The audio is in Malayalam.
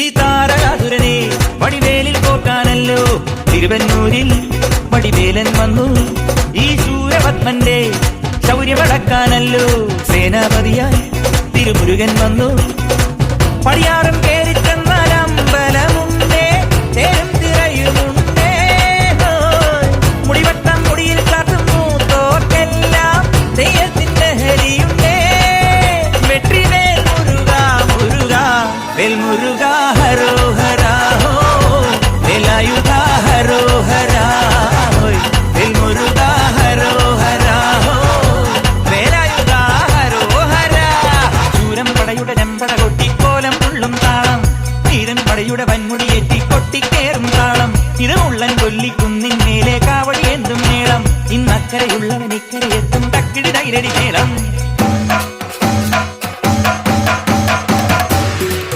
ഈ താരകാസുരനെ വടിവേലിൽ പോക്കാനല്ലോ തിരുവന്നൂരിൽ വടിവേലൻ വന്നു. ഈ ശൂരപത്മന്റെ ശൗര്യമടക്കാനല്ലോ സേനാപതിയായി തിരുമുരുകൻ വന്നു. പടിയാറും കേറിച്ചെന്നാൽ അമ്പലമുണ്ടേ, തേരും തിറയുമുണ്ടേ, മുടിവട്ടം മുടിയിൽ കാട്ടും മൂത്തോർക്കെല്ലാം തെയ്യത്തിന്റെ ഹരിയുണ്ടേ. വെട്രിവേൽ മുരുക മുരുക വേൽമുരുക ഹരോഹരാ, വേലായുധ ഹരോഹരാ, വേൽമുരുക ഹരോഹരാ, വേലായുധ ഹരോഹരാ. ശൂരം പടയുടെ ചെമ്പട കൊട്ടിക്കോലം ഉള്ളും താളം, തീരൻ പടയുടെ വൻമുടിയേറ്റി കൊട്ടിക്കേറും താളം. ഇത് ഉള്ളൻ കൊല്ലിക്കുന്നിൻ മേലെ കാവടി എന്തും മേളം, ഇന്നക്കരയുള്ളവൻ ഇക്കരയെത്തും തക്കിടി തൈരടി മേളം.